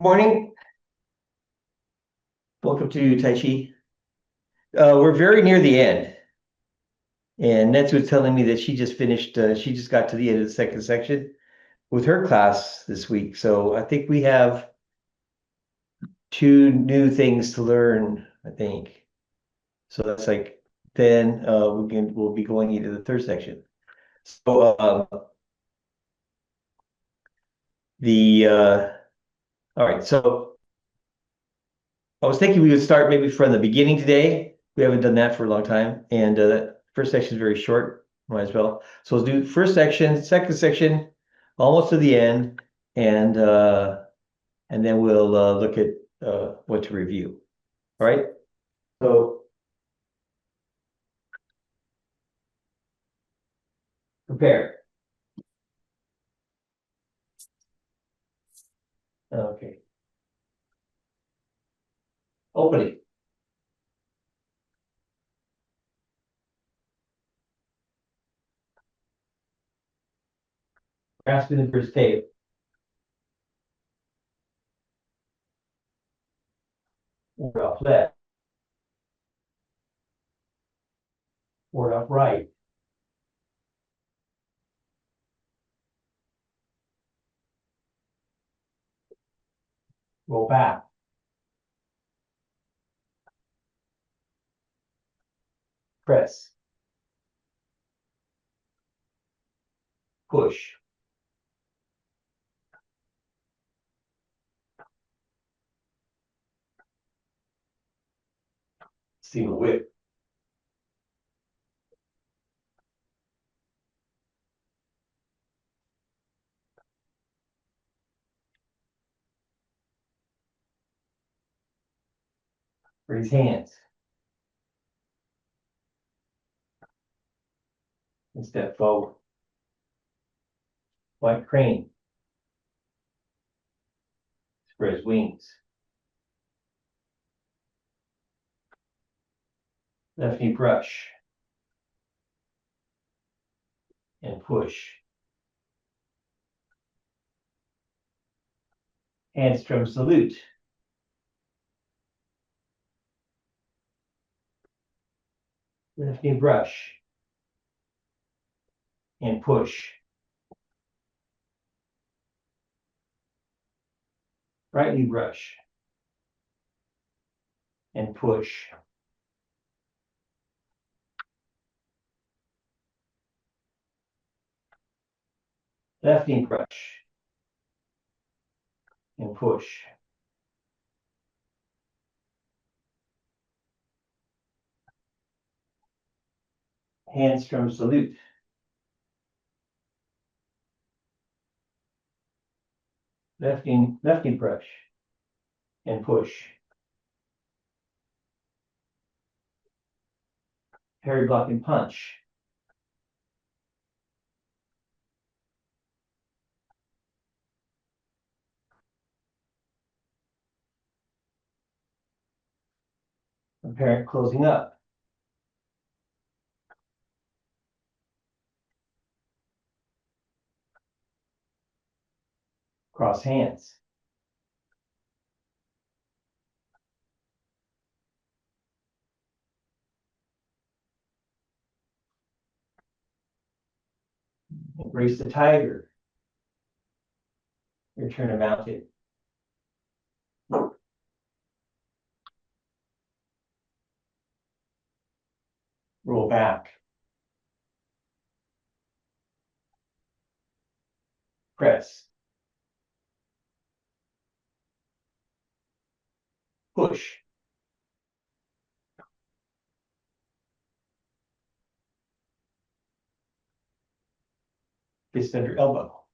Morning. Welcome to Tai Chi. We're very near the end. And Netsu was telling me that she just finished, she just got to the end of the second section with her class this week. So I think we have two new things to learn, I think. So that's like, then we'll be going into the third section. So all right, so I was thinking we would start maybe from the beginning today. We haven't done that for a long time, and that first section is very short. Might as well. So let's do first section, second section, almost to the end, and then we'll look at what to review. All right. So prepare. Okay. Opening. Grasping the first tape. Ward off left. Ward off right. Roll back. Press. Push. Single whip. Raise hands. And step forward. White crane. Spread wings. Left knee brush. And push. Handstrom salute. Left knee brush. And push. Right knee brush. And push. Left knee brush. And push. Handstrom salute. Left knee brush. And push. Parry block and punch. Apparent closing up. Cross hands. Embrace the tiger. Your turn to mount it. Roll back. Press. Push. Fist under elbow.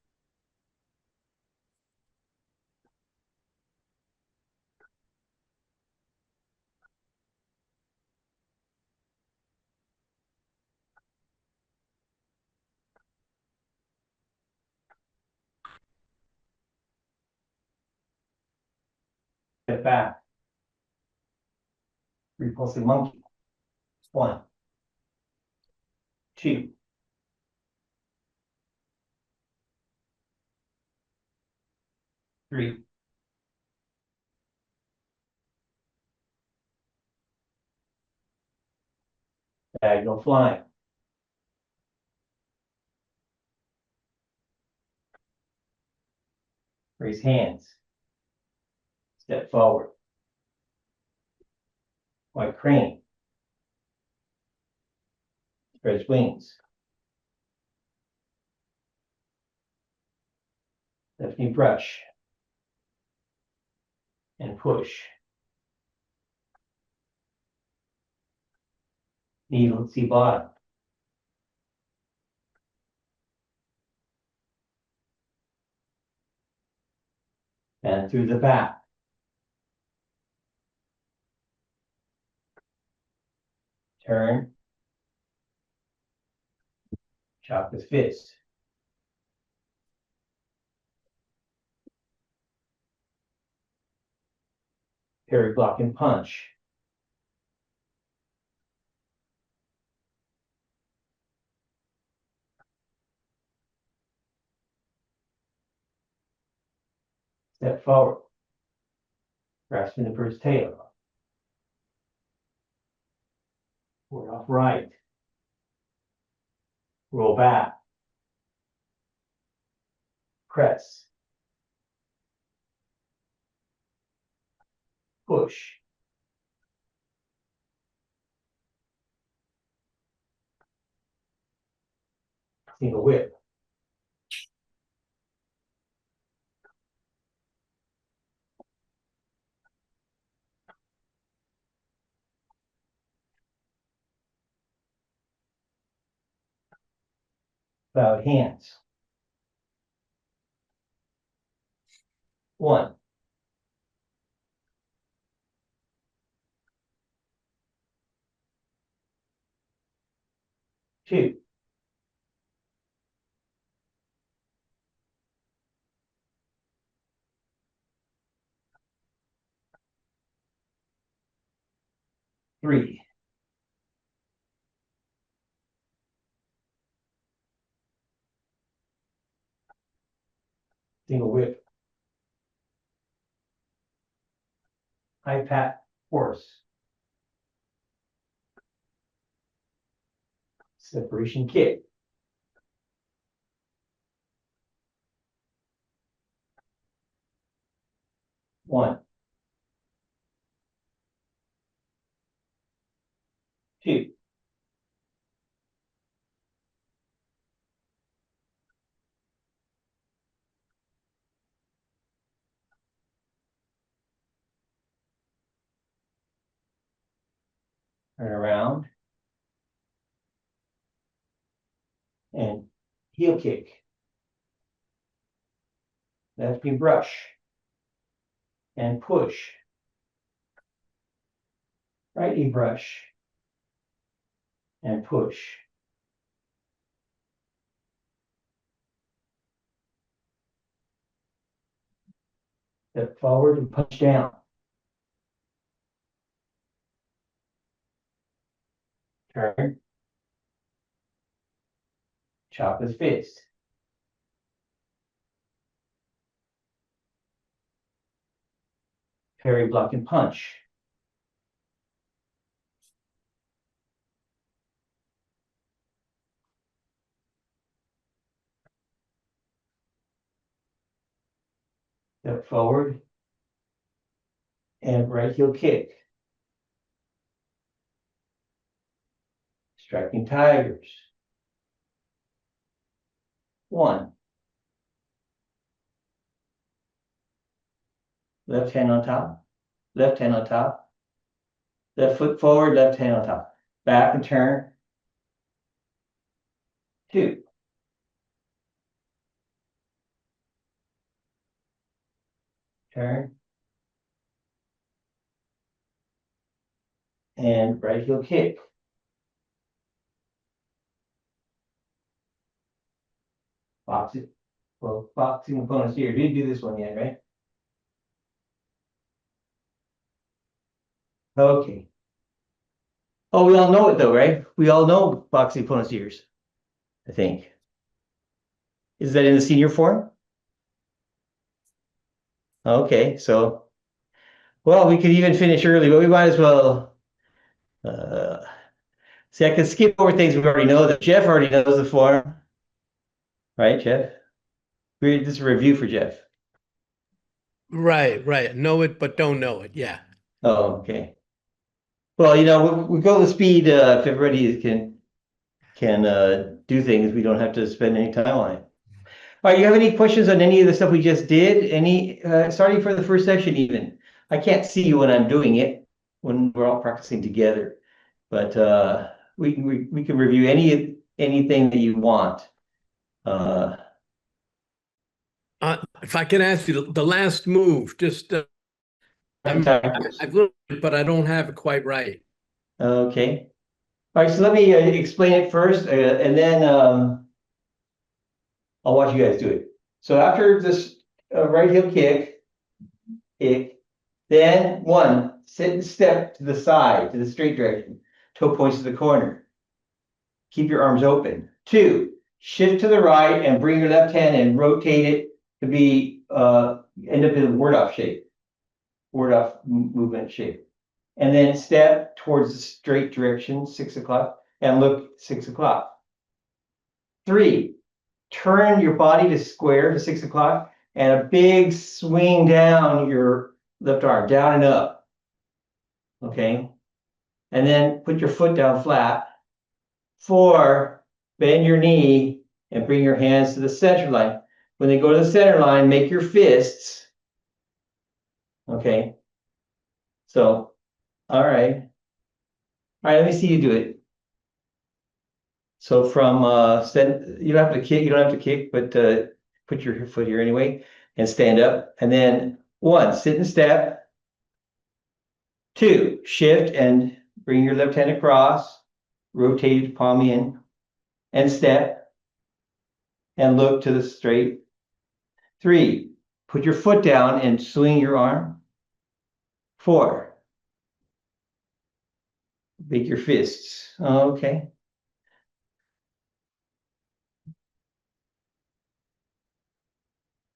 Step back. Repulsive monkey. 1, 2, 3, Diagonal flying. Raise hands. Step forward. White crane. Spreads wings. Left knee brush. And push. Knee, let's see bottom. And through the back. Turn. Chop with fist. Parry block and punch. Step forward. Grasping the bird's tail. Forward off right. Roll back. Press. Push. Single whip. Bowed hands. 1, 2, 3, 'Single whip. High pat horse. Separation kick. One, 2, turn around. And heel kick. Left knee brush. And push. Right knee brush. And push. Step forward and punch down. Turn. Chop with fist. Parry block and punch. Step forward. And right heel kick. Striking tigers. 1. Left hand on top. Left hand on top. Left foot forward, left hand on top. Back and turn. 2. Turn. And right heel kick. Boxing. Well, boxing opponents here. Didn't do this one yet, right? Okay. Oh, we all know it though, right? We all know boxing opponents' ears, I think. Is that in the senior form? Okay, so, well, we could even finish early, but we might as well. See, I can skip over things we already know that Jeff already knows the form, right, Jeff? This is a review for Jeff. Right, right. Know it, but don't know it. Yeah. Oh, okay. Well, we go the speed if everybody can do things. We don't have to spend any time on it. All right, you have any questions on any of the stuff we just did? Any starting for the first section even? I can't see you when I'm doing it when we're all practicing together, but we can review anything that you want. Uh, If I can ask you, the last move, just Timers. I've looked, but I don't have it quite right. Okay. All right, so let me explain it first, and then I'll watch you guys do it. So after this right heel kick, then one, sit and step to the side, to the straight direction, toe points to the corner. Keep your arms open. Two, shift to the right and bring your left hand and rotate it to be end up in a word off shape, word off movement shape. And then step towards the straight direction, 6 o'clock, and look 6 o'clock. Three, turn your body to square to 6 o'clock and a big swing down your left arm, down and up. Okay. And then put your foot down flat. Four, bend your knee and bring your hands to the center line. When they go to the center line, make your fists. Okay. So, all right. All right, let me see you do it. So from you don't have to kick, but put your foot here anyway and stand up. And then one, sit and step. Two, shift and bring your left hand across, rotate palm in, and step and look to the straight. Three, put your foot down and swing your arm. Four, make your fists. Okay.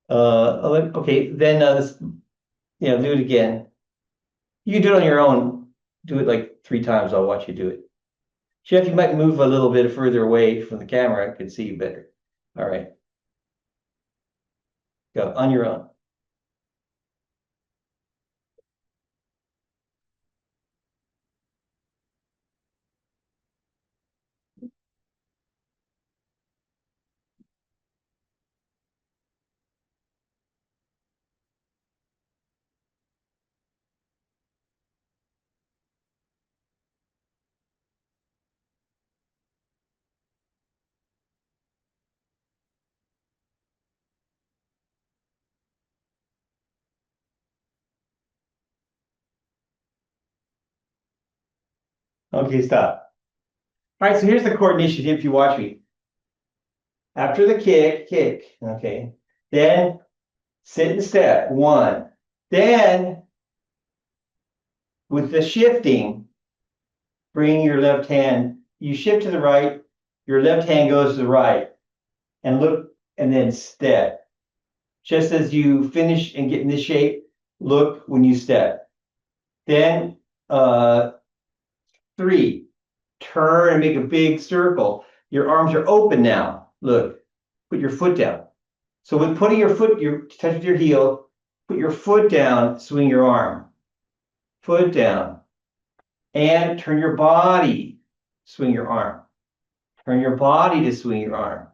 Okay, then do it again. You can do it on your own. Do it like 3 times. I'll watch you do it. Jeff, you might move a little bit further away from the camera. I can see you better. All right, go on your own. Okay, stop. All right, so here's the coordination if you watch me. After the kick, okay. Then sit and step, one. Then with the shifting, bring your left hand, you shift to the right, your left hand goes to the right, and look, and then step. Just as you finish and get in this shape, look when you step. Then three, turn and make a big circle. Your arms are open now. Look, put your foot down. So with putting your foot, your touch with your heel, put your foot down, swing your arm. Foot down. And turn your body, swing your arm. Turn your body to swing your arm.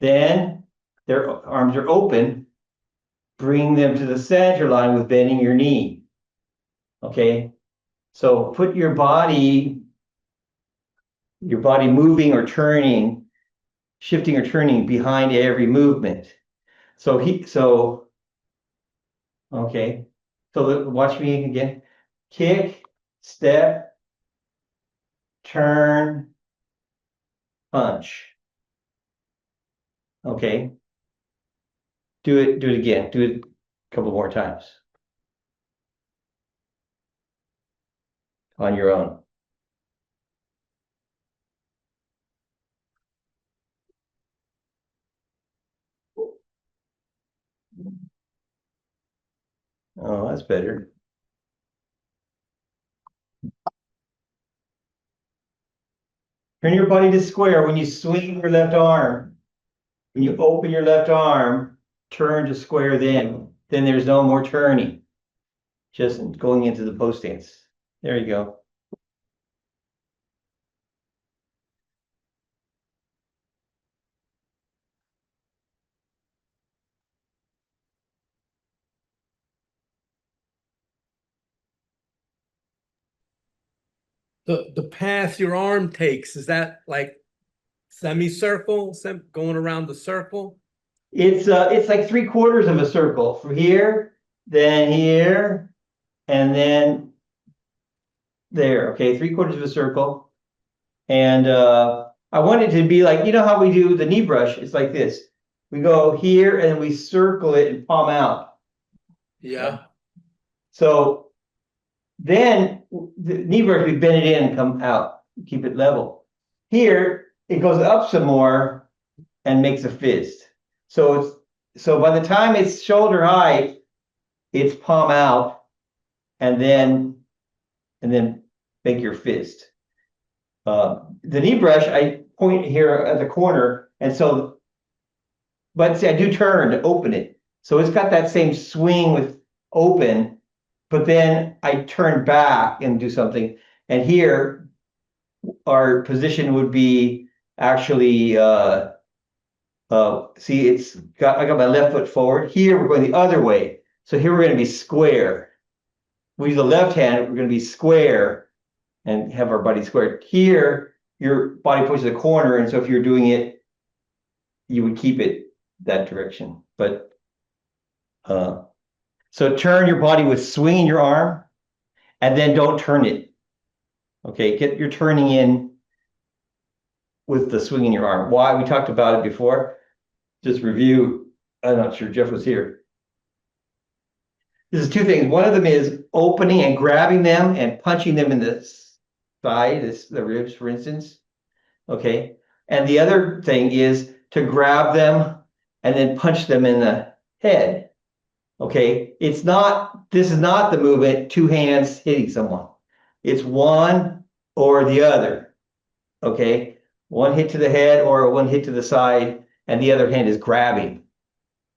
Then their arms are open. Bring them to the center line with bending your knee. Okay. So put your body moving or turning, shifting or turning behind every movement. Okay. So watch me again. Kick, step, turn, punch. Okay. Do it again. Do it a couple more times on your own. Oh, that's better. Turn your body to square when you swing your left arm. When you open your left arm, turn to square then. Then there's no more turning. Just going into the post stance. There you go. The path your arm takes, is that like semicircle, going around the circle? It's like 3/4 of a circle from here, then here, and then there. Okay, 3/4 of a circle. And I want it to be like, you know how we do the knee brush? It's like this. We go here and we circle it and palm out. Yeah. So then the knee brush, we bend it in and come out, keep it level. Here, it goes up some more and makes a fist. So by the time it's shoulder height, it's palm out and then make your fist. The knee brush, I point here at the corner, and so, but see, I do turn to open it. So it's got that same swing with open, but then I turn back and do something. And here, our position would be actually, see, I got my left foot forward. Here, we're going the other way. So here we're going to be square. We use the left hand, we're going to be square and have our body squared. Here, your body points to the corner, and so if you're doing it, you would keep it that direction. But so turn your body with swinging your arm, and then don't turn it. Okay, get your turning in with the swinging your arm. Why? We talked about it before. Just review. I'm not sure Jeff was here. This is two things. One of them is opening and grabbing them and punching them in the side, the ribs, for instance. Okay. And the other thing is to grab them and then punch them in the head. Okay. This is not the movement, two hands hitting someone. It's one or the other. Okay. One hit to the head or one hit to the side, and the other hand is grabbing.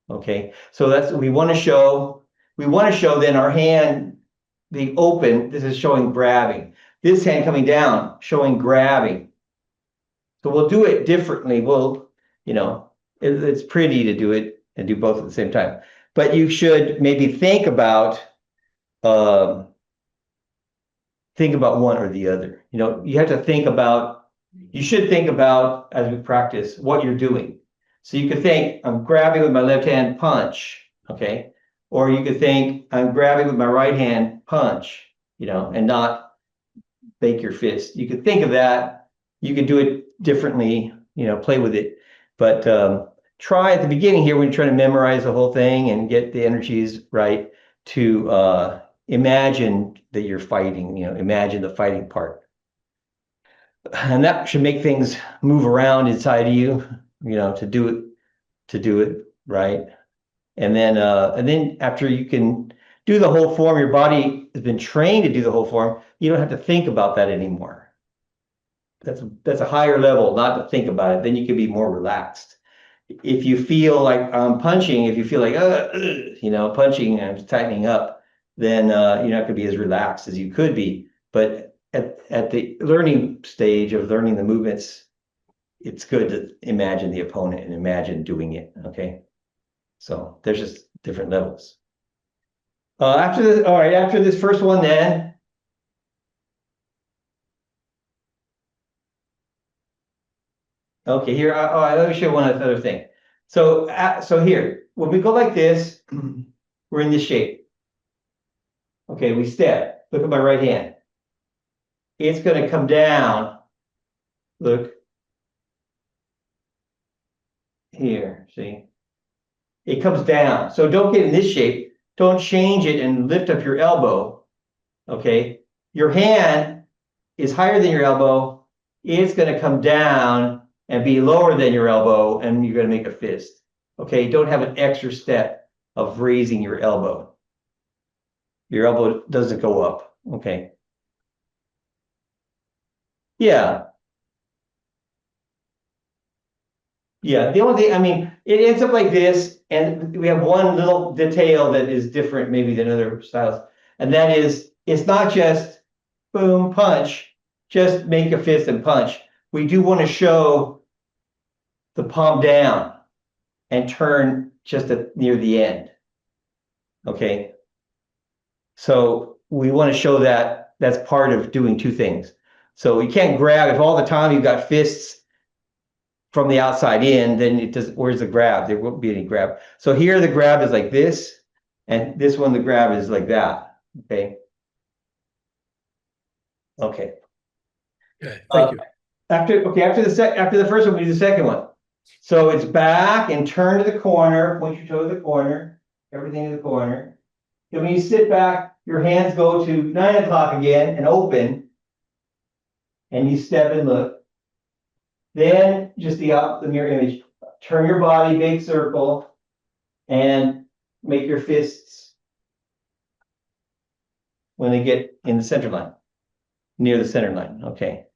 Okay. So that's what we want to show. We want to show then our hand being open. This is showing grabbing. This hand coming down, showing grabbing. So we'll do it differently. It's pretty to do it and do both at the same time. But you should maybe think about one or the other. You have to think about, you should think about as we practice what you're doing. So you could think, I'm grabbing with my left hand, punch, okay? Or you could think, I'm grabbing with my right hand, punch, and not make your fist. You could think of that. You could do it differently, play with it. But try at the beginning here when you're trying to memorize the whole thing and get the energies right to imagine that you're fighting, imagine the fighting part. And that should make things move around inside of you, to do it right. And then after you can do the whole form, your body has been trained to do the whole form. You don't have to think about that anymore. That's a higher level, not to think about it. Then you can be more relaxed. If you feel like punching, if you feel like punching and tightening up, then you're not going to be as relaxed as you could be. But at the learning stage of learning the movements, it's good to imagine the opponent and imagine doing it. Okay. So there's just different levels. After this first one, then. Okay, here, let me show you one other thing. So here, when we go like this, we're in this shape. Okay, we step. Look at my right hand. It's going to come down. Look. Here, see? It comes down. So don't get in this shape. Don't change it and lift up your elbow. Okay? Your hand is higher than your elbow. It's going to come down and be lower than your elbow, and you're going to make a fist. Okay? Don't have an extra step of raising your elbow. Your elbow doesn't go up. Okay? Yeah. Yeah, the only thing, I mean, it ends up like this, and we have one little detail that is different maybe than other styles. And that is, it's not just boom, punch, just make a fist and punch. We do want to show the palm down and turn just near the end. Okay. So we want to show that that's part of doing two things. So you can't grab, if all the time you've got fists from the outside in, then it does, where's the grab? There won't be any grab. So here the grab is like this, and this one, the grab is like that. Okay. Okay. Okay, thank you. After the first one, we do the second one. So it's back and turn to the corner, point your toe to the corner, everything to the corner. Then when you sit back, your hands go to 9 o'clock again and open, and you step and look. Then just the mirror image, turn your body, big circle, and make your fists when they get in the center line, near the center line. Okay.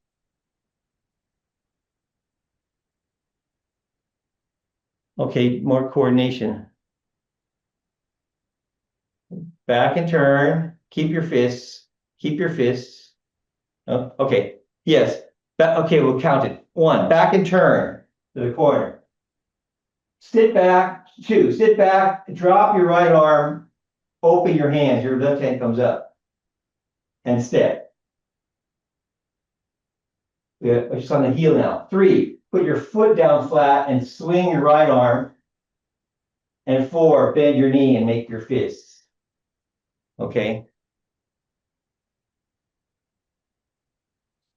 Okay, more coordination. Back and turn, keep your fists, keep your fists. Oh, okay, yes. Okay, we'll count it. 1, back and turn to the corner. Sit back, 2, sit back, drop your right arm, open your hands, your left hand comes up, and step. We're just on the heel now. 3, put your foot down flat and swing your right arm. And 4, bend your knee and make your fists. Okay.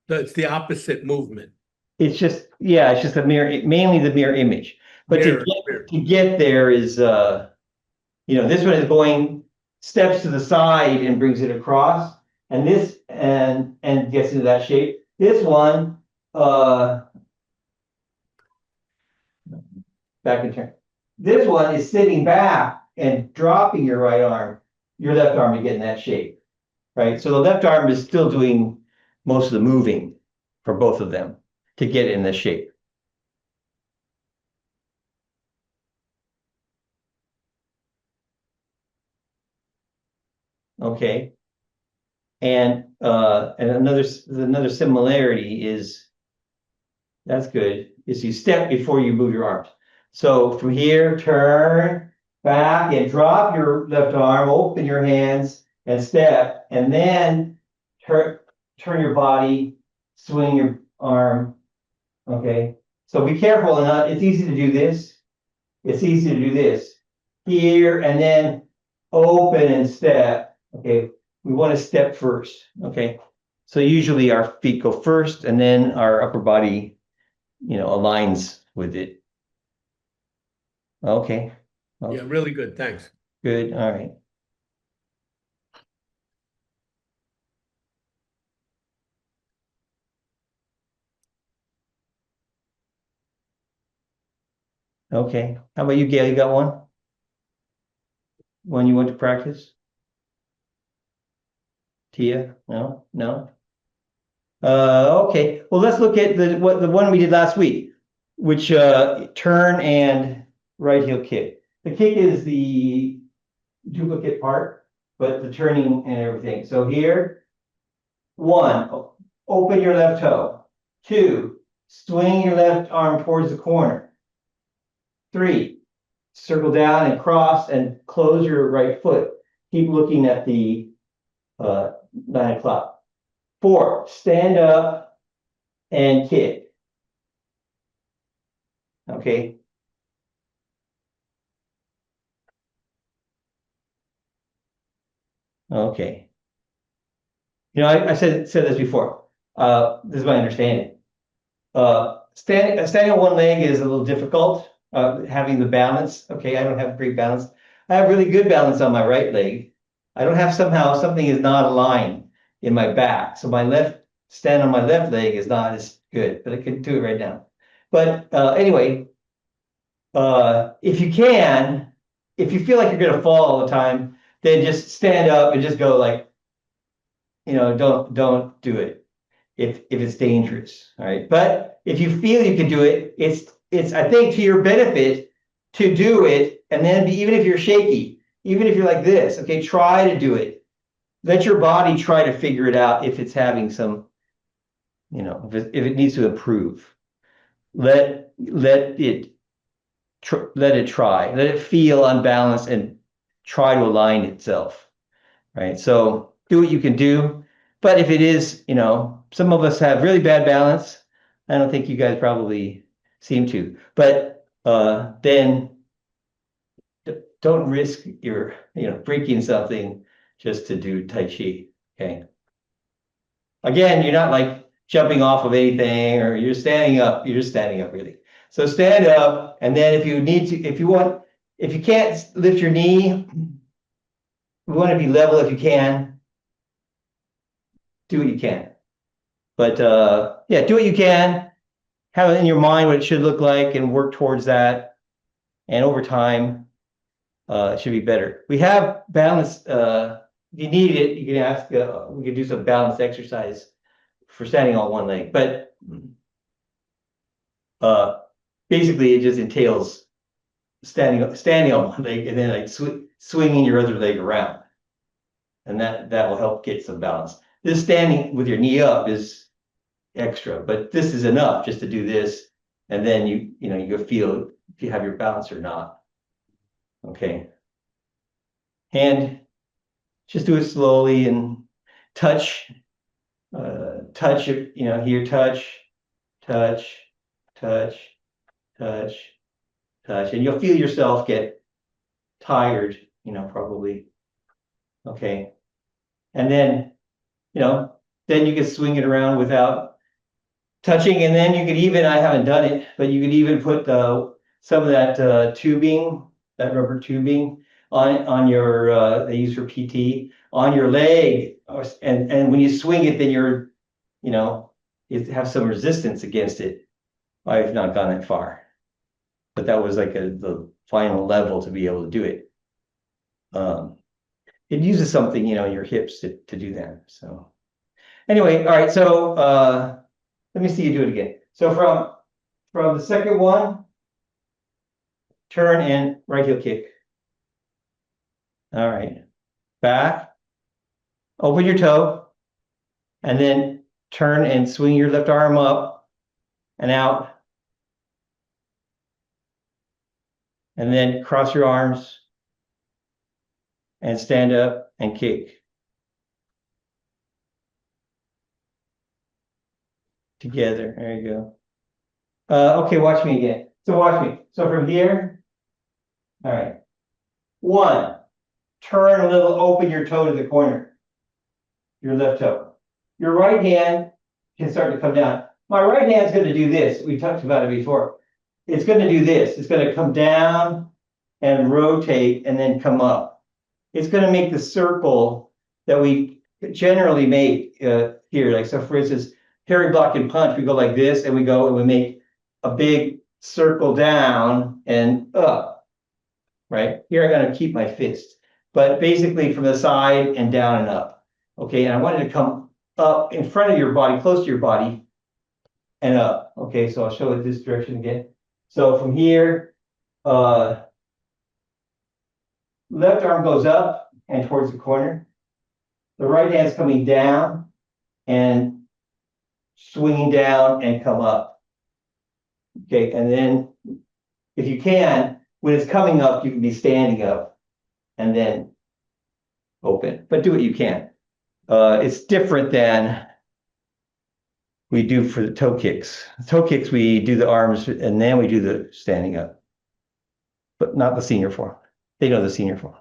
That's the opposite movement. It's just, yeah, it's just a mirror, mainly the mirror image. But Mirror. to get there is, this one is going steps to the side and brings it across, and this and gets into that shape. This one, back and turn. This one is sitting back and dropping your right arm, your left arm to get in that shape, right? So the left arm is still doing most of the moving for both of them to get in this shape. Okay. And another similarity is, that's good, is you step before you move your arms. So from here, turn back and drop your left arm, open your hands and step, and then turn your body, swing your arm. Okay. So be careful, and it's easy to do this. It's easy to do this here, and then open and step. Okay. We want to step first. Okay. So usually our feet go first, and then our upper body, aligns with it. Okay. Yeah, really good. Thanks. Good. All right. Okay. How about you, Gail? You got one? One you went to practice? Tia? No? No? Okay. Well, let's look at the one we did last week, which turn and right heel kick. The kick is the duplicate part, but the turning and everything. So here, 1, open your left toe. 2, swing your left arm towards the corner. 3, circle down and cross and close your right foot. Keep looking at the 9 o'clock. 4, stand up and kick. Okay. Okay. I said this before. This is my understanding. Standing on one leg is a little difficult. Having the balance. Okay, I don't have great balance. I have really good balance on my right leg. I don't have something is not aligned in my back. So stand on my left leg is not as good, but I can do it right now. But anyway, if you feel like you're gonna fall all the time, then just stand up and just go like, don't do it if it's dangerous. All right. But if you feel you can do it, it's it's, I think, to your benefit to do it. And then even if you're shaky, even if you're like this, okay, try to do it. Let your body try to figure it out if it's having some, if it needs to improve. Let it let it try. Let it feel unbalanced and try to align itself. Right. So do what you can do. But if it is, some of us have really bad balance. I don't think you guys probably seem to. But then don't risk your, breaking something just to do Tai Chi. Okay. Again, you're not like jumping off of anything or you're standing up. You're just standing up really. So stand up. And then if you need to, if you can't lift your knee, we want to be level if you can. Do what you can. But yeah, do what you can. Have it in your mind what it should look like and work towards that. And over time, it should be better. We have balance. If you need it, you can ask. We can do some balance exercise for standing on one leg. But basically, it just entails standing on one leg and then like swinging your other leg around, and that will help get some balance. This standing with your knee up is extra, but this is enough just to do this, and then you feel if you have your balance or not. Okay, and just do it slowly and touch, touch it, here, touch, touch, touch, touch, touch, and you'll feel yourself get tired, probably. Okay, and then then you can swing it around without touching, and then you could even, I haven't done it, but you could even put some of that tubing, that rubber tubing on your they use for PT on your leg, and when you swing it, then you have some resistance against it. I've not gone that far, but that was like the final level to be able to do it. It uses something, in your hips to do that. So anyway, all right, so let me see you do it again. So from the second one, turn and right heel kick. All right, back, open your toe, and then turn and swing your left arm up and out. And then cross your arms and stand up and kick. Together, there you go. Okay, watch me again. So watch me. So from here, all right. 1, turn a little, open your toe to the corner, your left toe. Your right hand can start to come down. My right hand's going to do this. We talked about it before. It's going to do this. It's going to come down and rotate and then come up. It's going to make the circle that we generally make here. Like, so for instance, parry, block, and punch, we go like this, and we go and we make a big circle down and up, right? Here I'm going to keep my fist, but basically from the side and down and up. Okay, and I wanted to come up in front of your body, close to your body, and up. Okay, so I'll show it this direction again. So from here, left arm goes up and towards the corner. The right hand's coming down and swinging down and come up. Okay, and then if you can, when it's coming up, you can be standing up and then open, but do what you can. It's different than we do for the toe kicks. Toe kicks, we do the arms and then we do the standing up, but not the senior form. They know the senior form.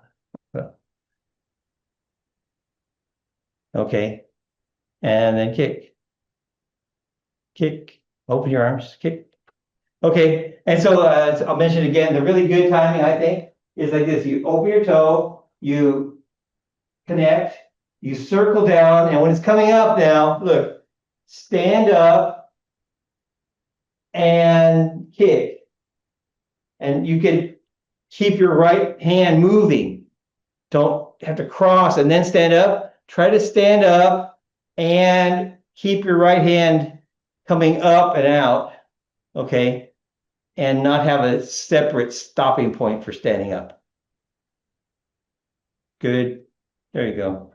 Okay, and then kick, open your arms, kick. Okay, and so I'll mention again, the really good timing, I think, is like this. You open your toe, you connect, you circle down, and when it's coming up now, look, stand up and kick. And you can keep your right hand moving. Don't have to cross and then stand up. Try to stand up and keep your right hand coming up and out. Okay. and not have a separate stopping point for standing up. Good. There you go.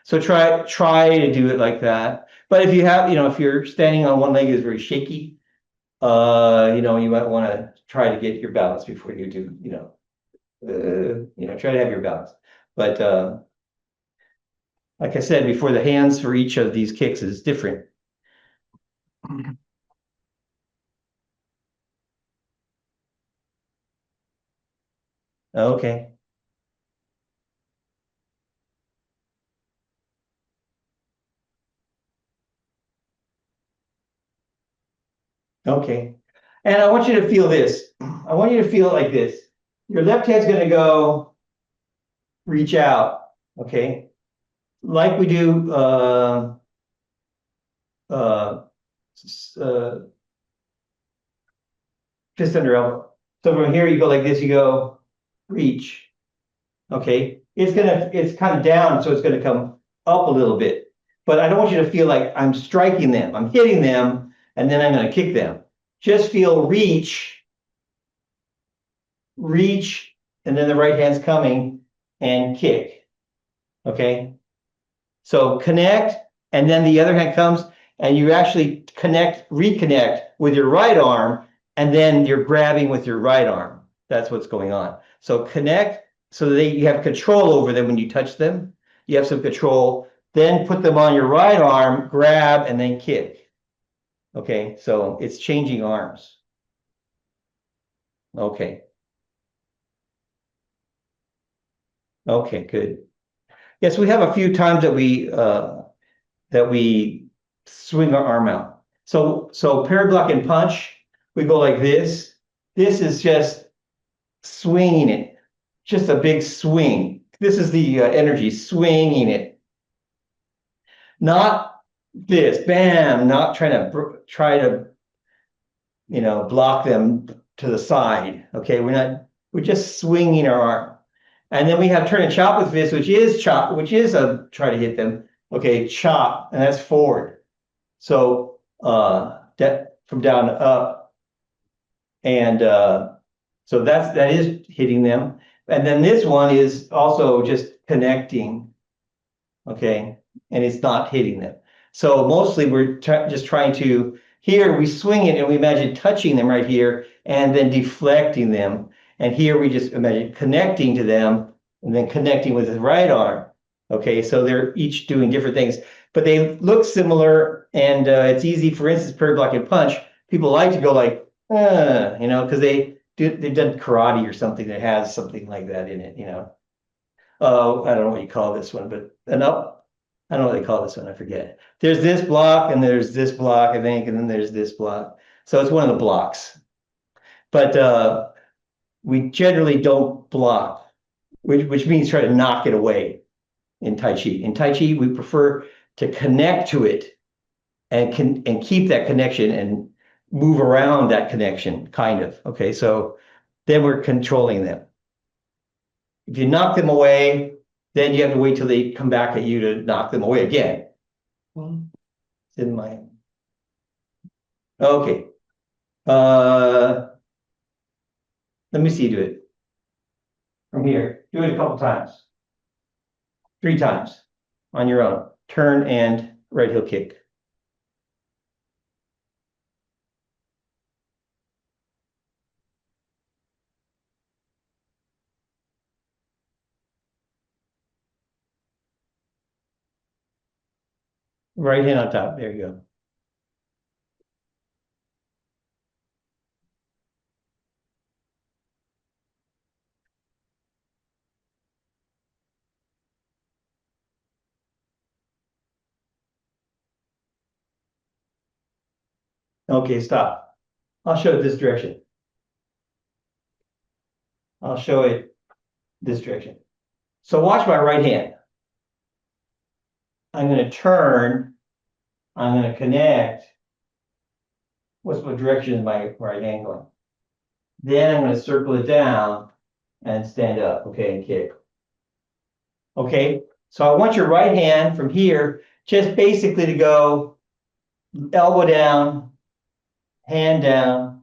So try to do it like that. But if you have, if you're standing on one leg is very shaky, you might want to try to get your balance before you do, try to have your balance. But like I said before, the hands for each of these kicks is different. Okay. Okay. And I want you to feel this. I want you to feel it like this. Your left hand's going to go reach out. Okay. Like we do uh, fist under elbow. So from here you go like this, you go reach. Okay. It's kind of down, so it's going to come up a little bit. But I don't want you to feel like I'm striking them. I'm hitting them, and then I'm going to kick them. Just feel reach, and then the right hand's coming and kick. Okay. So connect, and then the other hand comes, and you actually reconnect with your right arm, and then you're grabbing with your right arm. That's what's going on. So connect so that you have control over them when you touch them. You have some control. Then put them on your right arm, grab, and then kick. Okay, so it's changing arms. Okay. Okay, good. Yes, we have a few times that we swing our arm out. So parry block and punch, we go like this. This is just swinging it, just a big swing. This is the energy, swinging it. Not this, bam, not try to, block them to the side. Okay, we're just swinging our arm. And then we have turn and chop with this, which is a try to hit them. Okay, chop, and that's forward. So that from down to up, and so that is hitting them. And then this one is also just connecting, okay, and it's not hitting them. So mostly we're just trying to, here we swing it and we imagine touching them right here and then deflecting them. And here we just imagine connecting to them and then connecting with the right arm. Okay, so they're each doing different things, but they look similar, and it's easy. For instance, parry block and punch, people like to go like, because they've done karate or something that has something like that in it, I don't know what you call this one, but I don't know what they call this one, I forget. There's this block and there's this block, I think, and then there's this block. So it's one of the blocks. But we generally don't block, which means try to knock it away in Tai Chi. In Tai Chi, we prefer to connect to it and keep that connection and move around that connection, kind of. Okay, so then we're controlling them. If you knock them away, then you have to wait till they come back at you to knock them away again. It's in my. Okay. Let me see you do it. From here, do it a couple times. 3 times on your own. Turn and right heel kick. Right hand on top. There you go. Okay, stop. I'll show it this direction. I'll show it this direction. So watch my right hand. I'm going to turn. I'm going to connect. What direction is my right hand going? Then I'm going to circle it down and stand up. Okay, and kick. Okay, so I want your right hand from here just basically to go elbow down, hand down,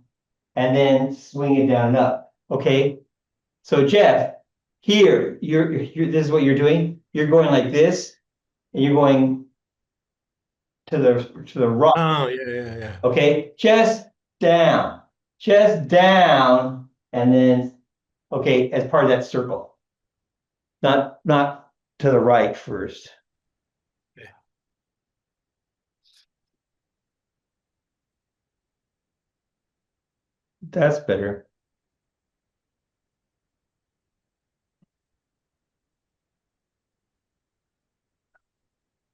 and then swing it down and up, okay? So Jeff, here, this is what you're doing. You're going like this, and you're going to the right, Oh, yeah. okay? Down, chest down, and then, okay, as part of that circle. Not to the right first. Yeah. That's better.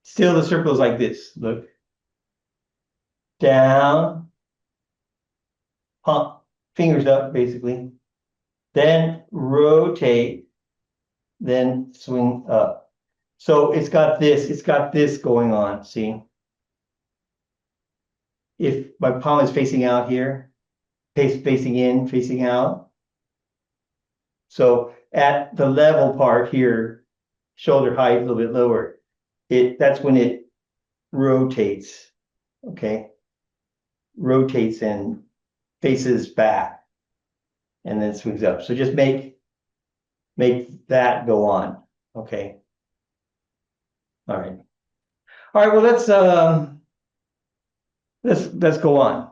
Still the circle is like this, look. Down, pump, fingers up, basically. Then rotate, then swing up. So it's got this going on, see? If my palm is facing out here, facing in, facing out. So at the level part here, shoulder height a little bit lower, that's when it rotates, okay? Rotates and faces back and then swings up. So just make that go on, okay? All right. All right, well, let's go on.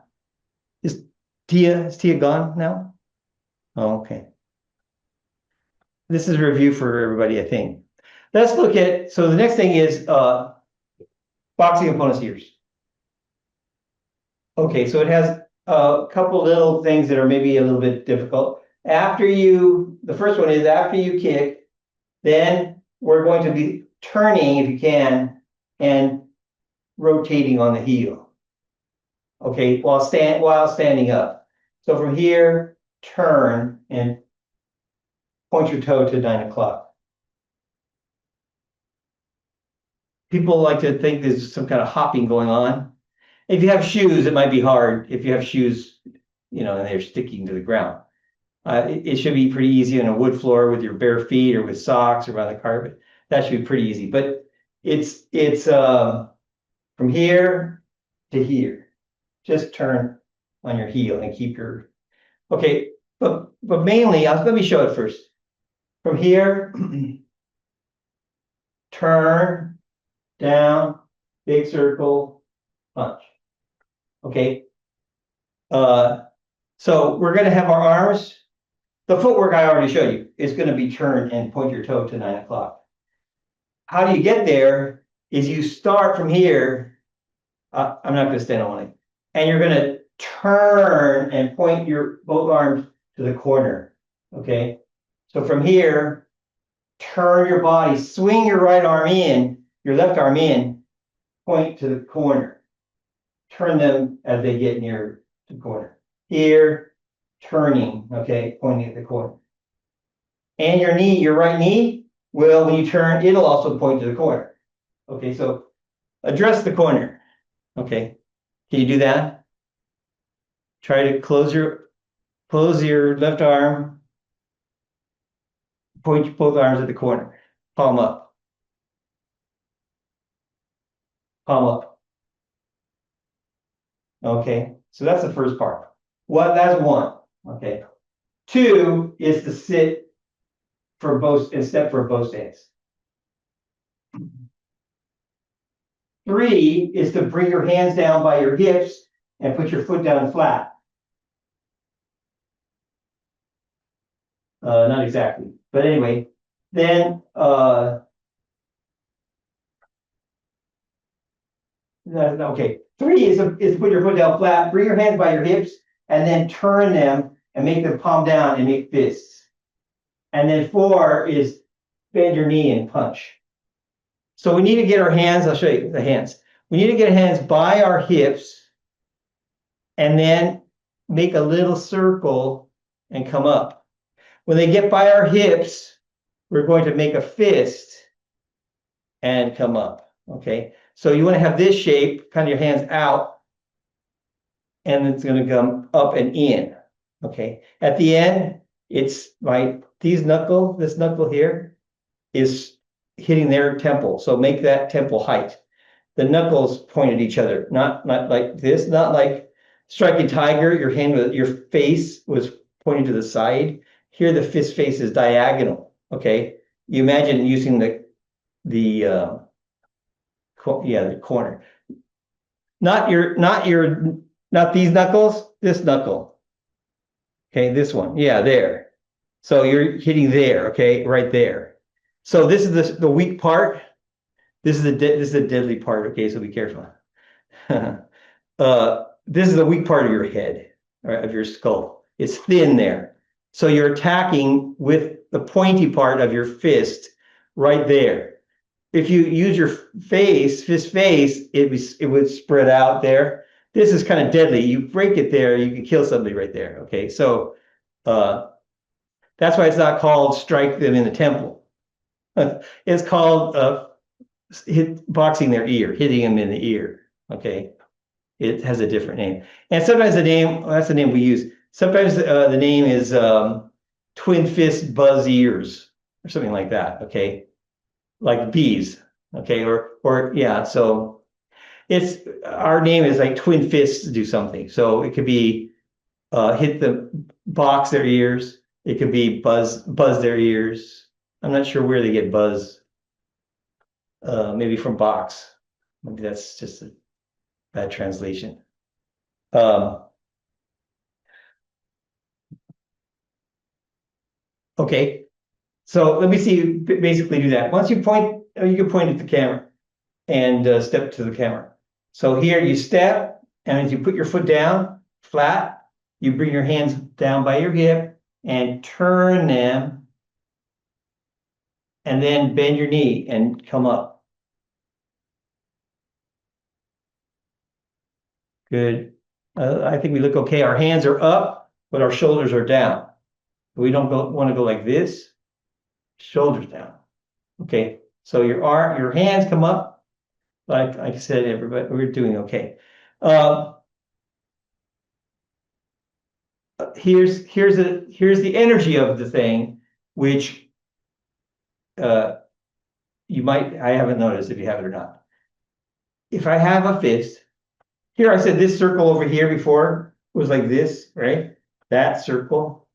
Is Tia gone now? Oh, okay. This is a review for everybody, I think. Let's look at, so the next thing is boxing opponent's ears. Okay, so it has a couple little things that are maybe a little bit difficult. The first one is after you kick, then we're going to be turning, if you can, and rotating on the heel. Okay, while standing up. So from here, turn and point your toe to 9 o'clock. People like to think there's some kind of hopping going on. If you have shoes, it might be hard. If you have shoes, and they're sticking to the ground. It should be pretty easy on a wood floor with your bare feet or with socks or on the carpet. That should be pretty easy. But it's from here to here. Just turn on your heel and keep your, okay, but mainly, let me show it first. From here, turn, down, big circle, punch. Okay. So we're gonna have our arms. The footwork I already showed you is gonna be turn and point your toe to 9 o'clock. How do you get there is you start from here. I'm not gonna stand on one leg. And you're gonna turn and point your both arms to the corner, okay? So from here, turn your body, swing your right arm in, your left arm in, point to the corner. Turn them as they get near the corner. Here, turning, okay, pointing at the corner. And your right knee, will, when you turn, it'll also point to the corner. Okay, so address the corner, okay? Can you do that? Try to close your left arm, point both arms at the corner, palm up. Palm up. Okay, so that's the first part. That's one, okay. Two is to sit for both and step for both hands. Three is to bring your hands down by your hips and put your foot down flat. Not exactly, but anyway, then okay. Three is to put your foot down flat, bring your hands by your hips, and then turn them and make them palm down and make fists. And then four is bend your knee and punch. So we need to get our hands, I'll show you the hands. We need to get our hands by our hips and then make a little circle and come up. When they get by our hips, we're going to make a fist and come up, okay? So you want to have this shape, kind of your hands out, and it's going to come up and in, okay? At the end, it's this knuckle here is hitting their temple, so make that temple height. The knuckles point at each other, not like this, not like striking tiger, your face was pointing to the side. Here, the fist face is diagonal. Okay, you imagine using the the corner, not these knuckles, this knuckle. Okay, this one, yeah, there. So you're hitting there, okay, right there. So this is the weak part. This is the deadly part. Okay, so be careful. This is the weak part of your head, right, of your skull. It's thin there. So you're attacking with the pointy part of your fist right there. If you use your fist face, it would spread out there. This is kind of deadly. You break it there, you can kill somebody right there. Okay, so uh, that's why it's not called strike them in the temple. It's called boxing their ear, hitting them in the ear. Okay. It has a different name. And sometimes well, that's the name we use. Sometimes the name is twin fist buzz ears or something like that. Okay. Like bees. Okay. Or yeah. So our name is like twin fists do something. So it could be hit the box their ears. It could be buzz their ears. I'm not sure where they get buzz. Maybe from box. Maybe that's just a bad translation. Um, okay, so let me see you basically do that. Once you point, you can point at the camera and step to the camera. So here you step, and as you put your foot down flat, you bring your hands down by your hip and turn them, and then bend your knee and come up. Good. I think we look okay. Our hands are up, but our shoulders are down. We don't want to go like this. Shoulders down. Okay. So your hands come up. Like I said, everybody, we're doing okay. Uh, here's the energy of the thing, which uh, I haven't noticed if you have it or not. If I have a fist, here I said this circle over here before was like this, right? That circle,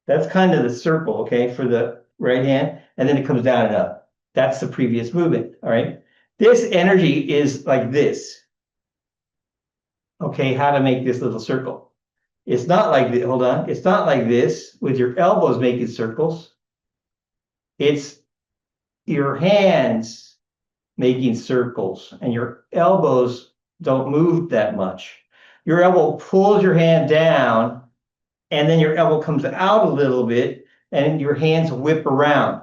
that's kind of the circle, okay, for the right hand, and then it comes down and up. That's the previous movement, all right? This energy is like this. Okay, how to make this little circle. It's not like this, hold on. It's not like this with your elbows making circles. It's your hands making circles and your elbows don't move that much. Your elbow pulls your hand down and then your elbow comes out a little bit and your hands whip around,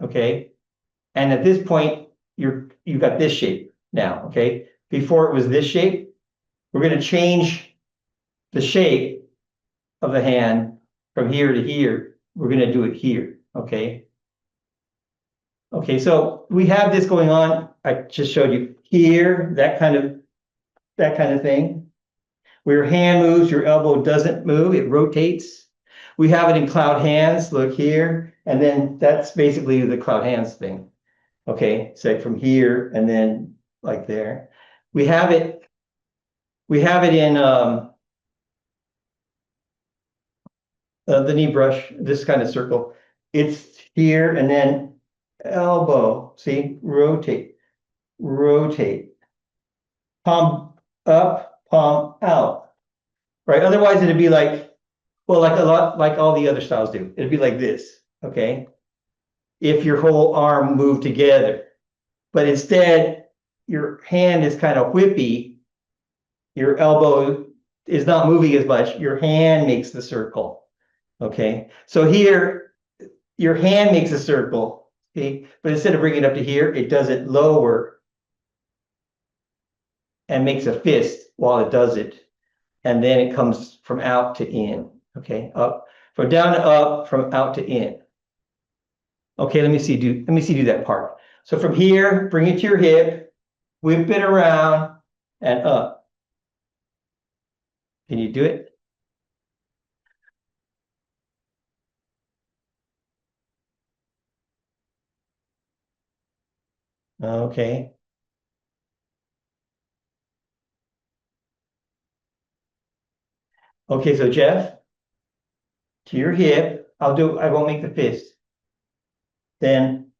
okay? And at this point, you've got this shape now, okay? Before it was this shape, we're going to change the shape of the hand from here to here. We're going to do it here, okay? Okay, so we have this going on. I just showed you here, that kind of thing. Where your hand moves, your elbow doesn't move, it rotates. We have it in cloud hands, look here, and then that's basically the cloud hands thing. Okay, so from here and then like there. We have it in the knee brush, this kind of circle. It's here and then elbow, see, rotate, palm up, palm out, right? Otherwise it'd be like, well, like a lot, like all the other styles do. It'd be like this, okay? If your whole arm moved together, but instead your hand is kind of whippy, your elbow is not moving as much, your hand makes the circle, okay? So here, your hand makes a circle, okay? But instead of bringing it up to here, it does it lower and makes a fist while it does it. And then it comes from out to in, okay? Up, from down to up, from out to in. Okay, let me see do that part. So from here, bring it to your hip, whip it around and up. Can you do it? Okay. Okay, so Jeff, to your hip, I won't make the fist. Then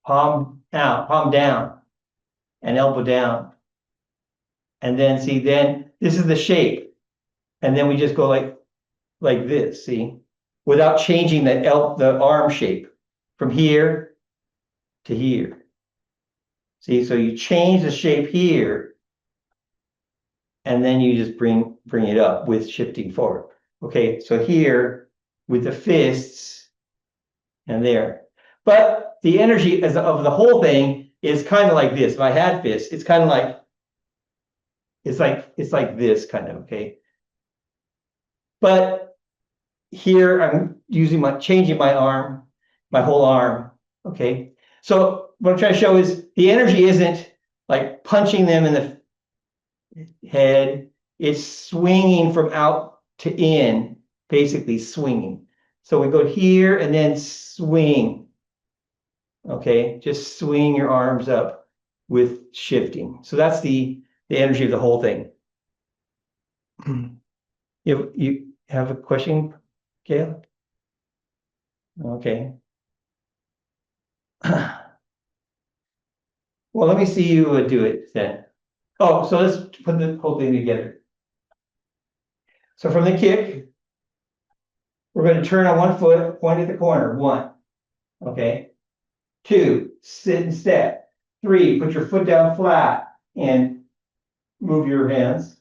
palm out, palm down, and elbow down. And then see, then this is the shape. And then we just go like this, see, without changing the arm shape from here to here. See, so you change the shape here, and then you just bring it up with shifting forward. Okay, so here with the fists and there. But the energy of the whole thing is kind of like this. If I had fists, it's kind of like it's like this kind of, okay. But here I'm changing my arm, my whole arm. Okay. So what I'm trying to show is the energy isn't like punching them in the head. It's swinging from out to in, basically swinging. So we go here and then swing. Okay. Just swing your arms up with shifting. So that's the energy of the whole thing. You have a question, Gail? Okay. Well, let me see you do it then. Oh, so let's put the whole thing together. So from the kick, we're going to turn on one foot, point at the corner. One. Okay. Two, sit and step. Three, put your foot down flat and move your hands.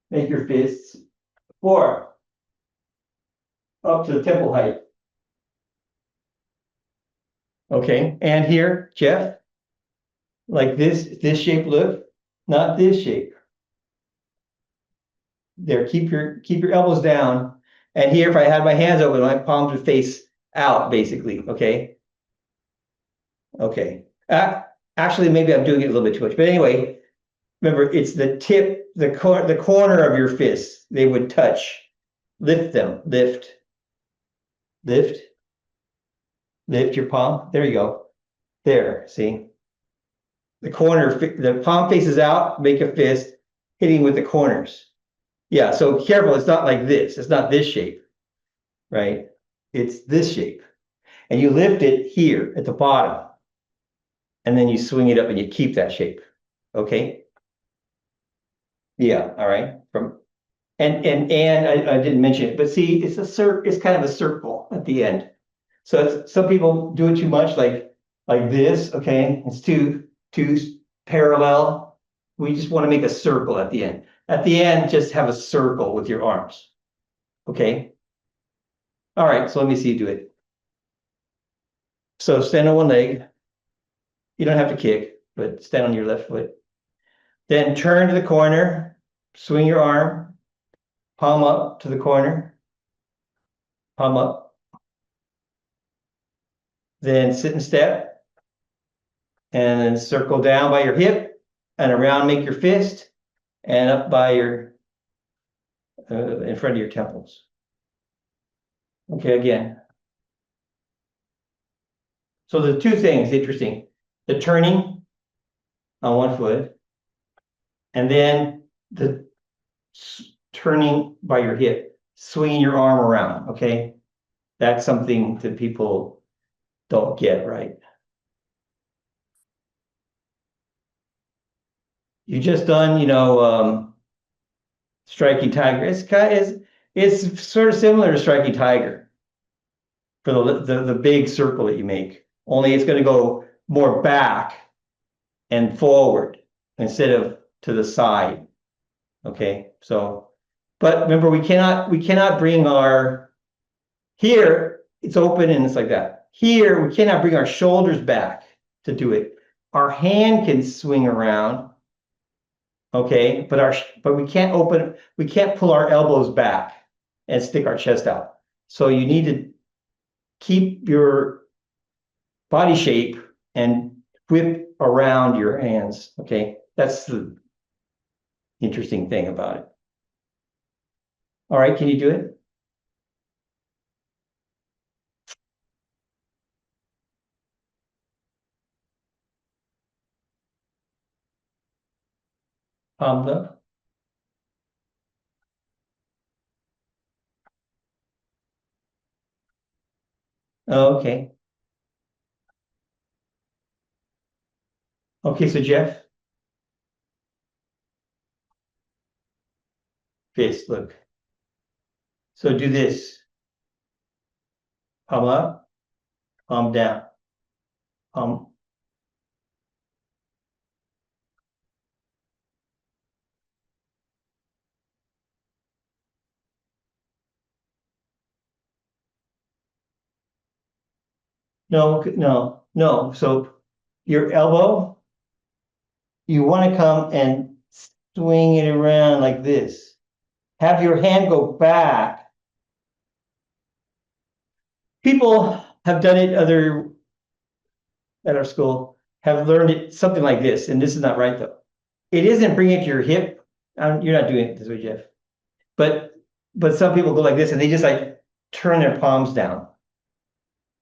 Make your fists. Four, up to the temple height. Okay. And here, Jeff, like this shape look, not this shape. There, keep your elbows down. And here, if I had my hands open, my palms would face out, basically. Okay. Okay. Actually, maybe I'm doing it a little bit too much. But anyway, remember, it's the tip, the corner of your fists. They would touch. Lift them. Lift. Lift. Lift your palm. There you go. There. See? The corner, the palm faces out, make a fist, hitting with the corners. Yeah, so careful, it's not like this. It's not this shape, right? It's this shape. And you lift it here at the bottom. And then you swing it up and you keep that shape. Okay? Yeah, all right. I didn't mention it, but see, it's kind of a circle at the end. So some people do it too much, like this, okay? It's too parallel. We just want to make a circle at the end. At the end, just have a circle with your arms. Okay? All right, so let me see you do it. So stand on one leg. You don't have to kick, but stand on your left foot. Then turn to the corner, swing your arm, palm up to the corner, palm up. Then sit and step, and then circle down by your hip, and around make your fist, and up by your, in front of your temples. Okay, again. So the two things interesting, the turning on one foot, and then the turning by your hip, swinging your arm around, okay? That's something that people don't get right. You just done, striking tiger. It's sort of similar to striking tiger for the big circle that you make. Only it's going to go more back and forward instead of to the side. Okay, so but remember we cannot bring our here it's open and it's like that. Here we cannot bring our shoulders back to do it. Our hand can swing around. Okay, but we can't pull our elbows back and stick our chest out. So you need to keep your body shape and whip around your hands. Okay, that's the interesting thing about it. All right, can you do it? Palms up. Oh, okay. Okay, so Jeff, fist, look. So do this. Palm up, palm down, palm. No, no, no. So your elbow, you want to come and swing it around like this. Have your hand go back. People have done it other at our school, have learned it something like this, and this is not right though. It isn't bringing it to your hip. You're not doing it this way, Jeff. But some people go like this and they just like turn their palms down.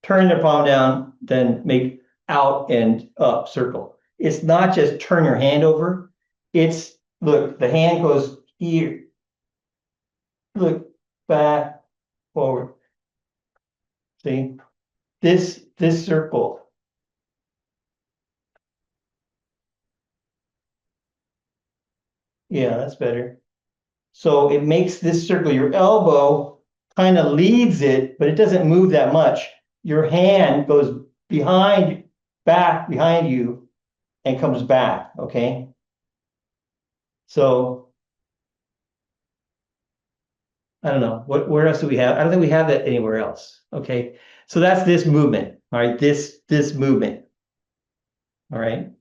Turn their palm down, then make out and up circle. It's not just turn your hand over. It's look, the hand goes here. Look back, forward. See? This circle. Yeah, that's better. So it makes this circle, your elbow kind of leads it, but it doesn't move that much. Your hand goes back behind you and comes back, okay? So I don't know, where else do we have? I don't think we have that anywhere else, okay? So that's this movement, all right? This movement, all right?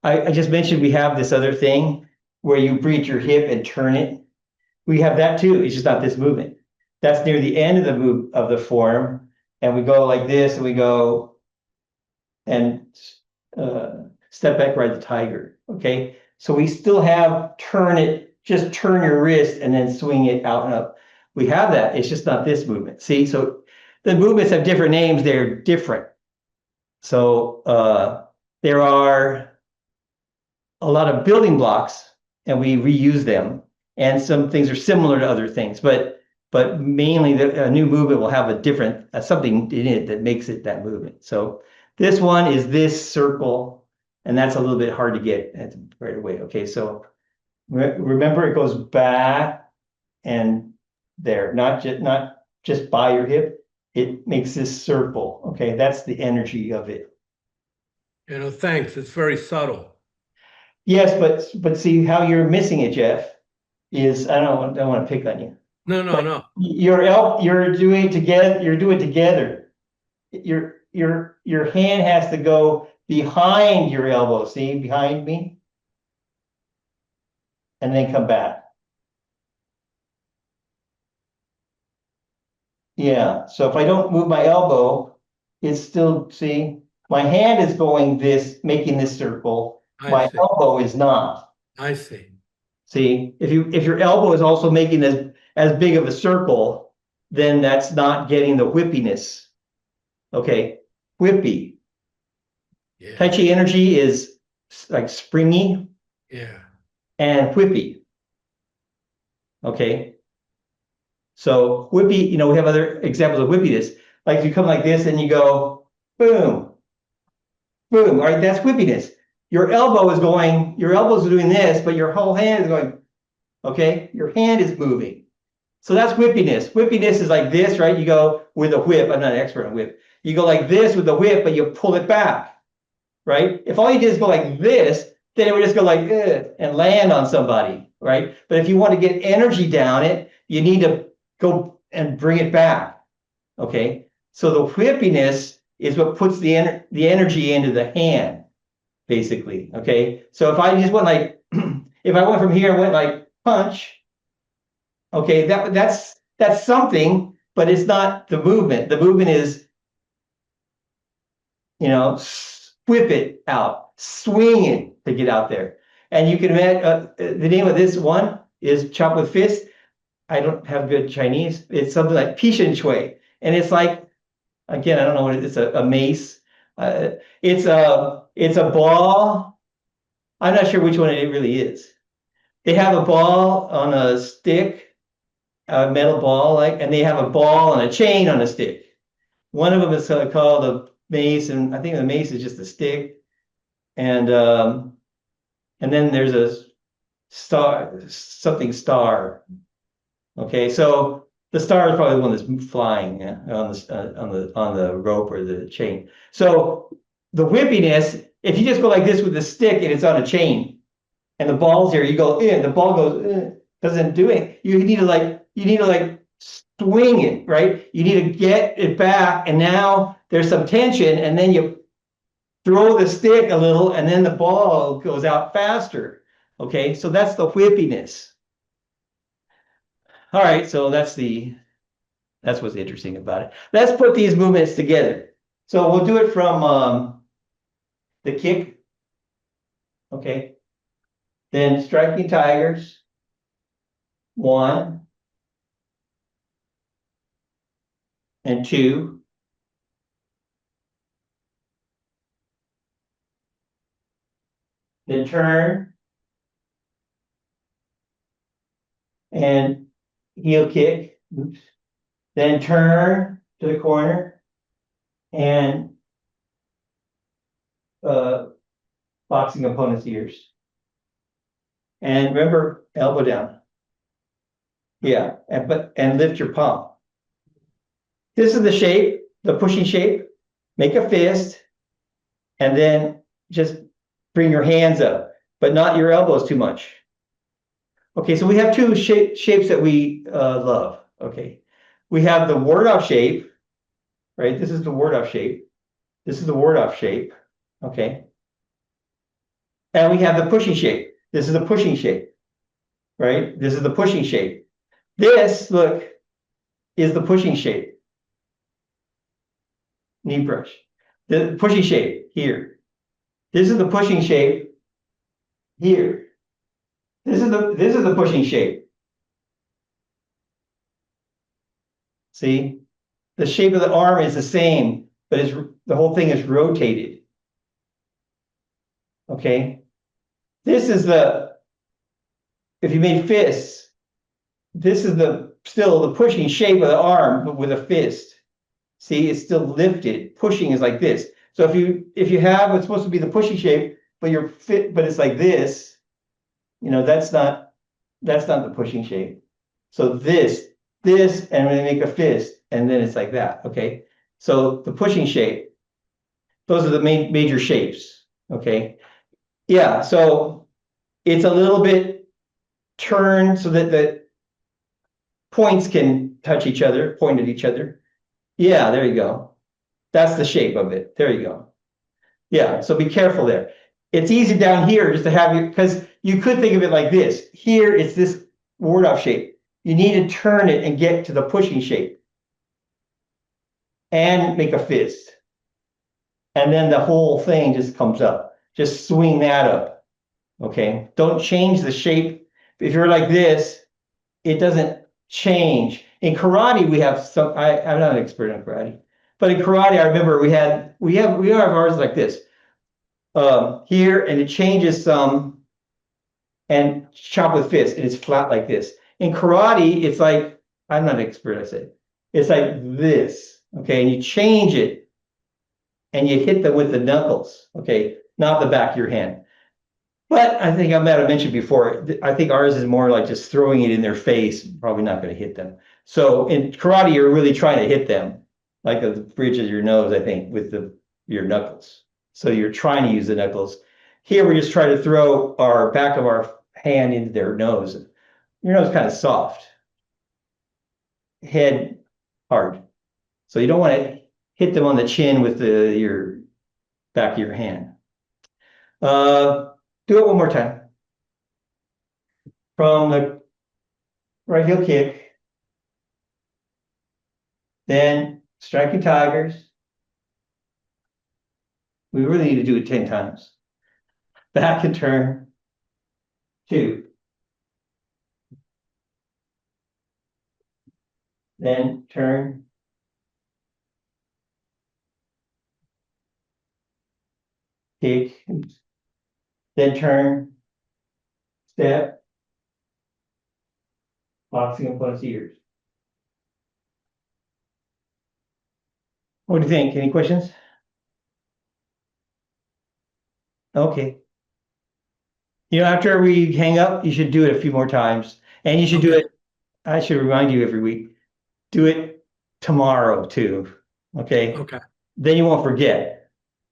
I just mentioned we have this other thing where you breach your hip and turn it. We have that too. It's just not this movement. That's near the end of the move of the form. And we go like this and we go and step back, ride the tiger. Okay. So we still have turn it, just turn your wrist and then swing it out and up. We have that. It's just not this movement. See, so the movements have different names. They're different. So there are a lot of building blocks and we reuse them. And some things are similar to other things, but mainly a new movement will have a different something in it that makes it that movement. So this one is this circle, and that's a little bit hard to get right away. Okay, so remember it goes back and there, not just by your hip. It makes this circle. Okay, that's the energy of it. Thanks. It's very subtle. Yes, but see how you're missing it, Jeff, is I don't want to pick on you. No. You're doing together, you're doing together. Your hand has to go behind your elbow, see, behind me, and then come back. Yeah, so if I don't move my elbow, it's still, see, my hand is going this, making this circle. My elbow is not. I see. See, if your elbow is also making as big of a circle, then that's not getting the whippiness. Okay, whippy. Yeah. Tai Chi energy is like springy. Yeah. And whippy. Okay. So whippy, we have other examples of whippiness. Like you come like this and you go, boom, boom. All right, that's whippiness. Your elbows are doing this, but your whole hand is going, okay? Your hand is moving. So that's whippiness. Whippiness is like this, right? You go with a whip. I'm not an expert on whip. You go like this with the whip, but you pull it back, right? If all you did is go like this, then it would just go like and land on somebody, right? But if you want to get energy down it, you need to go and bring it back, okay? So the whippiness is what puts the energy into the hand, basically, okay? So if I just went like, if I went from here and went like punch, okay, that's something, but it's not the movement. The movement is, whip it out, swing it to get out there. And you can imagine the name of this one is chop with fist. I don't have good Chinese. It's something like pishin chui. And it's like, again, I don't know what it is, a mace. It's a ball. I'm not sure which one it really is. They have a ball on a stick, a metal ball, and they have a ball and a chain on a stick. One of them is called a mace, and I think the mace is just a stick. And then there's a star, something star. Okay, so the star is probably the one that's flying on the rope or the chain. So the whippiness, if you just go like this with the stick and it's on a chain, and the ball's here, you go in, the ball goes doesn't do it. You need to like swing it, right? You need to get it back, and now there's some tension, and then you throw the stick a little, and then the ball goes out faster. Okay, so that's the whippiness. All right, so that's what's interesting about it. Let's put these movements together. So we'll do it from the kick. Okay. Then striking tigers. 1 and 2. Then turn and heel kick. Oops. Then turn to the corner and boxing opponent's ears. And remember, elbow down. Yeah, and lift your palm. This is the shape, the pushing shape. Make a fist, and then just bring your hands up, but not your elbows too much. Okay, so we have two shapes that we love. Okay, we have the ward-off shape, right? This is the ward-off shape. This is the ward-off shape. Okay, and we have the pushing shape. This is the pushing shape, right? This is the pushing shape. This, look, is the pushing shape. Knee brush. The pushing shape here. This is the pushing shape here. This is the pushing shape. See, the shape of the arm is the same, but the whole thing is rotated. Okay, this is if you made fists, this is still the pushing shape of the arm, but with a fist. See, it's still lifted. Pushing is like this. So if you have what's supposed to be the pushing shape, but but it's like this, that's not the pushing shape. So this, and we make a fist, and then it's like that. Okay. So the pushing shape, those are the major shapes. Okay. Yeah. So it's a little bit turned so that the points can touch each other, point at each other. Yeah, there you go. That's the shape of it. There you go. Yeah. So be careful there. It's easy down here just to have you, because you could think of it like this. Here, it's this ward-off shape. You need to turn it and get to the pushing shape and make a fist. And then the whole thing just comes up. Just swing that up. Okay. Don't change the shape. If you're like this, it doesn't change. In karate, we have I'm not an expert on karate, but in karate, I remember we have ours like this. Here, and it changes some, and chop with fist, and it's flat like this. In karate, it's like, I'm not an expert, I said. It's like this, okay? And you change it, and you hit them with the knuckles, okay? Not the back of your hand. But I think I might have mentioned before, I think ours is more like just throwing it in their face, probably not going to hit them. So in karate, you're really trying to hit them, like the bridge of your nose, I think, with your knuckles. So you're trying to use the knuckles. Here, we're just trying to throw our back of our hand into their nose. Your nose is kind of soft, head hard. So you don't want to hit them on the chin with your back of your hand. Do it one more time. From the right heel kick, then striking tigers. We really need to do it 10 times. Back and turn, 2. Then turn, kick, then turn, step, boxing opponent's ears. What do you think? Any questions? Okay. You know, after we hang up, you should do it a few more times. And you should do Okay. it, I should remind you every week, do it tomorrow too. Okay? Okay. Then you won't forget.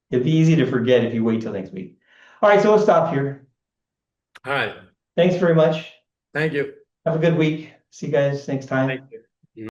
It'd be easy to forget if you wait till next week. All right, so we'll stop here. All right. Thanks very much. Thank you. Have a good week. See you guys next time. Thank you.